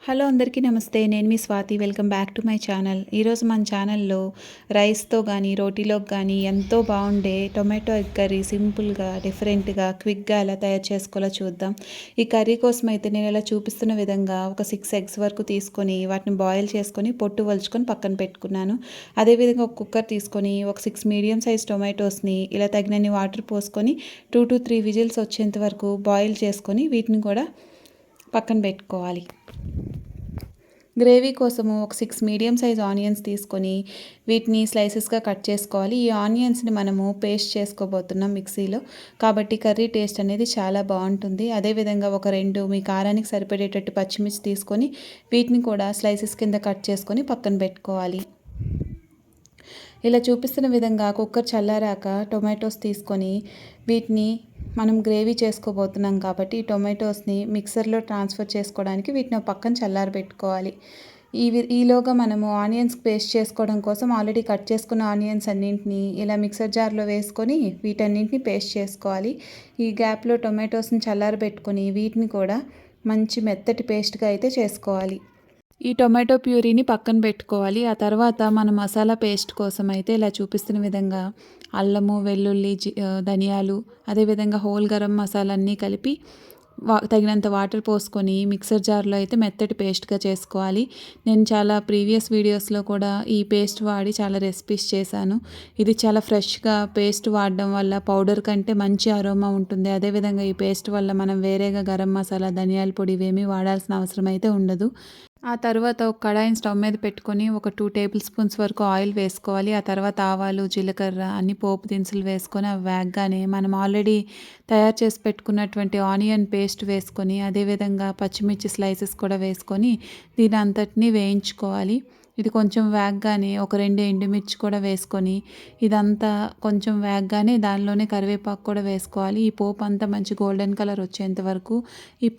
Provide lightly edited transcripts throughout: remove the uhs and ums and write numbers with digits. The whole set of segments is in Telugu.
హలో అందరికీ నమస్తే. నేను మీ Swathi. Welcome back to my channel. ఈరోజు మన ఛానల్లో రైస్తో కానీ రోటీలోకి కానీ ఎంతో బాగుండే టొమాటో ఎగ్ కర్రీ సింపుల్గా డిఫరెంట్గా క్విక్గా ఎలా తయారు చేసుకోవాలో చూద్దాం. ఈ కర్రీ కోసం అయితే నేను ఇలా చూపిస్తున్న విధంగా ఒక 6 ఎగ్స్ వరకు తీసుకొని వాటిని బాయిల్ చేసుకొని పొట్టు వలుచుకొని పక్కన పెట్టుకున్నాను. అదేవిధంగా ఒక కుక్కర్ తీసుకొని ఒక 6 మీడియం సైజ్ టొమాటోస్ని ఇలా తగినన్ని వాటర్ పోసుకొని 2 to 3 విజిల్స్ వచ్చేంత వరకు బాయిల్ చేసుకొని వీటిని కూడా పక్కన పెట్టుకోవాలి. గ్రేవీ కోసము ఒక 6 మీడియం సైజ్ ఆనియన్స్ తీసుకొని వీటిని స్లైసెస్గా కట్ చేసుకోవాలి. ఈ ఆనియన్స్ని మనము పేస్ట్ చేసుకోబోతున్నాం మిక్సీలో, కాబట్టి కర్రీ టేస్ట్ అనేది చాలా బాగుంటుంది. అదేవిధంగా ఒక 2 మీ కారానికి సరిపడేటట్టు పచ్చిమిర్చి తీసుకొని వీటిని కూడా స్లైసెస్ కింద కట్ చేసుకొని పక్కన పెట్టుకోవాలి. ఇలా చూపిస్తున్న విధంగా కుక్కర్ చల్లారాక టొమాటోస్ తీసుకొని వీటిని మనం గ్రేవీ చేసుకోబోతున్నాం కాబట్టి ఈ టొమాటోస్ని మిక్సర్లో ట్రాన్స్ఫర్ చేసుకోవడానికి వీటిని పక్కన చల్లారబెట్టుకోవాలి. ఈలోగా మనము ఆనియన్స్ పేస్ట్ చేసుకోవడం కోసం ఆల్రెడీ కట్ చేసుకున్న ఆనియన్స్ అన్నింటినీ ఇలా మిక్సర్ జార్లో వేసుకొని వీటన్నింటినీ పేస్ట్ చేసుకోవాలి. ఈ గ్యాప్లో టొమాటోస్ని చల్లారబెట్టుకొని వీటిని కూడా మంచి మెత్తటి పేస్ట్గా అయితే చేసుకోవాలి. ఈ టొమాటో ప్యూరీని పక్కన పెట్టుకోవాలి. ఆ తర్వాత మన మసాలా పేస్ట్ కోసం అయితే ఇలా చూపిస్తున్న విధంగా అల్లము, వెల్లుల్లి, ధనియాలు, అదేవిధంగా హోల్ గరం మసాలా అన్నీ కలిపి తగినంత వాటర్ పోసుకొని మిక్సర్ జార్లో అయితే మెత్తటి పేస్ట్గా చేసుకోవాలి. నేను చాలా ప్రీవియస్ వీడియోస్లో కూడా ఈ పేస్ట్ వాడి చాలా రెసిపీస్ చేశాను. ఇది చాలా ఫ్రెష్గా పేస్ట్ వాడడం వల్ల పౌడర్ కంటే మంచి అరోమా ఉంటుంది. అదేవిధంగా ఈ పేస్ట్ వల్ల మనం వేరేగా గరం మసాలా, ధనియాల పొడి ఇవేమీ వాడాల్సిన అవసరం అయితే ఉండదు. ఆ తర్వాత ఒక కడాయిని స్టవ్ మీద పెట్టుకొని ఒక 2 టేబుల్ స్పూన్స్ వరకు ఆయిల్ వేసుకోవాలి. ఆ తర్వాత ఆవాలు, జీలకర్ర అన్ని పోపు దినుసులు వేసుకొని అవి వేగగానే మనం ఆల్రెడీ తయారు చేసి పెట్టుకున్నటువంటి ఆనియన్ పేస్ట్ వేసుకొని అదేవిధంగా పచ్చిమిర్చి స్లైసెస్ కూడా వేసుకొని దీని అంతటినీ వేయించుకోవాలి. ఇది కొంచెం వేగగానే ఒక 2 ఎండుమిర్చి కూడా వేసుకొని ఇదంతా కొంచెం వేగగానే దానిలోనే కరివేపాకు కూడా వేసుకోవాలి. ఈ పోపు అంతా మంచి గోల్డెన్ కలర్ వచ్చేంత వరకు ఈ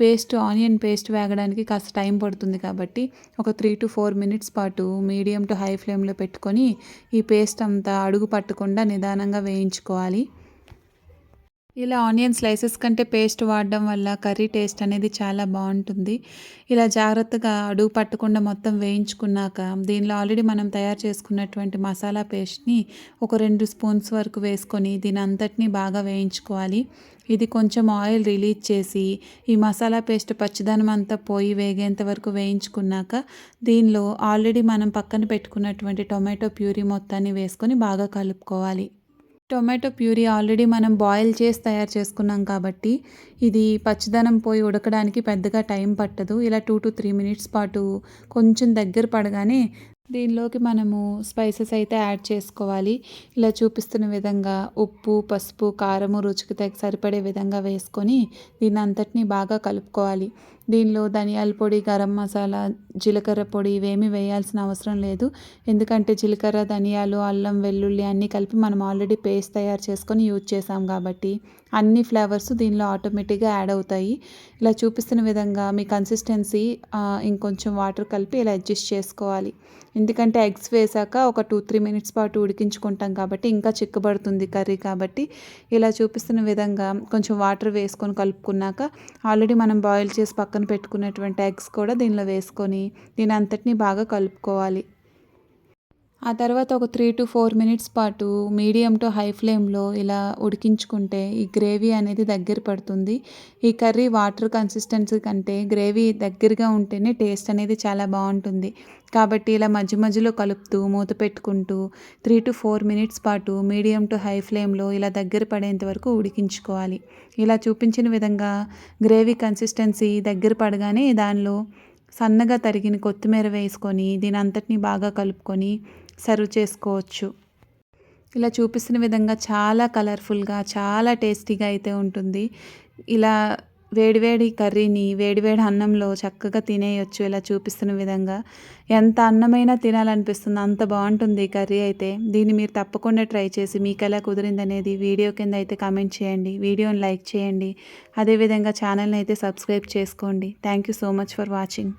ఆనియన్ పేస్ట్ వేగడానికి కాస్త టైం పడుతుంది కాబట్టి ఒక 3 to 4 మినిట్స్ పాటు మీడియం టు హై ఫ్లేమ్లో పెట్టుకొని ఈ పేస్ట్ అంతా అడుగు పట్టకుండా నిదానంగా వేయించుకోవాలి. ఇలా ఆనియన్ స్లైసెస్ కంటే పేస్ట్ వాడడం వల్ల కర్రీ టేస్ట్ అనేది చాలా బాగుంటుంది. ఇలా జాగ్రత్తగా అడుగు పట్టకుండా మొత్తం వేయించుకున్నాక దీనిలో ఆల్రెడీ మనం తయారు చేసుకున్నటువంటి మసాలా పేస్ట్ని ఒక 2 స్పూన్స్ వరకు వేసుకొని దీని అంతటినీ బాగా వేయించుకోవాలి. ఇది కొంచెం ఆయిల్ రిలీజ్ చేసి ఈ మసాలా పేస్ట్ పచ్చిదనం అంతా పోయి వేగేంత వరకు వేయించుకున్నాక దీనిలో ఆల్రెడీ మనం పక్కన పెట్టుకున్నటువంటి టొమాటో ప్యూరీ మొత్తాన్ని వేసుకొని బాగా కలుపుకోవాలి. టొమాటో ప్యూరీ ఆల్రెడీ మనం బాయిల్ చేసి తయారు చేసుకున్నాం కాబట్టి ఇది పచ్చిదనం పోయి ఉడకడానికి పెద్దగా టైం పట్టదు. ఇలా 2 to 3 మినిట్స్ పాటు కొంచెం దగ్గర పడగానే దీనిలోకి మనము స్పైసెస్ అయితే యాడ్ చేసుకోవాలి. ఇలా చూపిస్తున్న విధంగా ఉప్పు, పసుపు, కారము రుచికి సరిపడే విధంగా వేసుకొని దీన్ని అంతటినీ బాగా కలుపుకోవాలి. దీనిలో ధనియాల పొడి, గరం మసాలా, జీలకర్ర పొడి ఇవేమీ వేయాల్సిన అవసరం లేదు. ఎందుకంటే జీలకర్ర, ధనియాలు, అల్లం, వెల్లుల్లి అన్నీ కలిపి మనం ఆల్రెడీ పేస్ట్ తయారు చేసుకొని యూజ్ చేసాం కాబట్టి అన్ని ఫ్లేవర్స్ దీనిలో ఆటోమేటిక్గా యాడ్ అవుతాయి. ఇలా చూపిస్తున్న విధంగా మీ కన్సిస్టెన్సీ ఇంకొంచెం వాటర్ కలిపి ఇలా అడ్జస్ట్ చేసుకోవాలి. ఎందుకంటే ఎగ్స్ వేసాక ఒక 2-3 మినిట్స్ పాటు ఉడికించుకుంటాం కాబట్టి ఇంకా చిక్కబడుతుంది కర్రీ కాబట్టి ఇలా చూపిస్తున్న విధంగా కొంచెం వాటర్ వేసుకొని కలుపుకున్నాక ఆల్రెడీ మనం బాయిల్ చేసి పక్కన పెట్టుకున్నటువంటి ఎగ్స్ కూడా దీనిలో వేసుకొని దీని అంతటినీ బాగా కలుపుకోవాలి. ఆ తర్వాత ఒక 3 to 4 మినిట్స్ పాటు మీడియం టు హై ఫ్లేమ్లో ఇలా ఉడికించుకుంటే ఈ గ్రేవీ అనేది దగ్గర పడుతుంది. ఈ కర్రీ వాటర్ కన్సిస్టెన్సీ కంటే గ్రేవీ దగ్గరగా ఉంటేనే టేస్ట్ అనేది చాలా బాగుంటుంది. కాబట్టి ఇలా మధ్య మధ్యలో కలుపుతూ మూత పెట్టుకుంటూ 3 to 4 మినిట్స్ పాటు మీడియం టు హై ఫ్లేమ్లో ఇలా దగ్గర పడేంత వరకు ఉడికించుకోవాలి. ఇలా చూపించిన విధంగా గ్రేవీ కన్సిస్టెన్సీ దగ్గర పడగానే దానిలో సన్నగా తరిగిన కొత్తిమీర వేసుకొని దీని అంతటినీ బాగా కలుపుకొని సర్వ్ చేసుకోవచ్చు. ఇలా చూపిస్తున్న విధంగా చాలా కలర్ఫుల్గా చాలా టేస్టీగా అయితే ఉంటుంది. ఇలా వేడివేడి కర్రీని వేడివేడి అన్నంలో చక్కగా తినేయొచ్చు. ఇలా చూపిస్తున్న విధంగా ఎంత అన్నమైనా తినాలనిపిస్తుంది, అంత బాగుంటుంది ఈ కర్రీ అయితే. దీన్ని మీరు తప్పకుండా ట్రై చేసి మీకు ఎలా కుదిరింది అనేది వీడియో కింద అయితే కామెంట్ చేయండి. వీడియోని లైక్ చేయండి. అదేవిధంగా ఛానల్ని అయితే సబ్స్క్రైబ్ చేసుకోండి. Thank you so much for watching.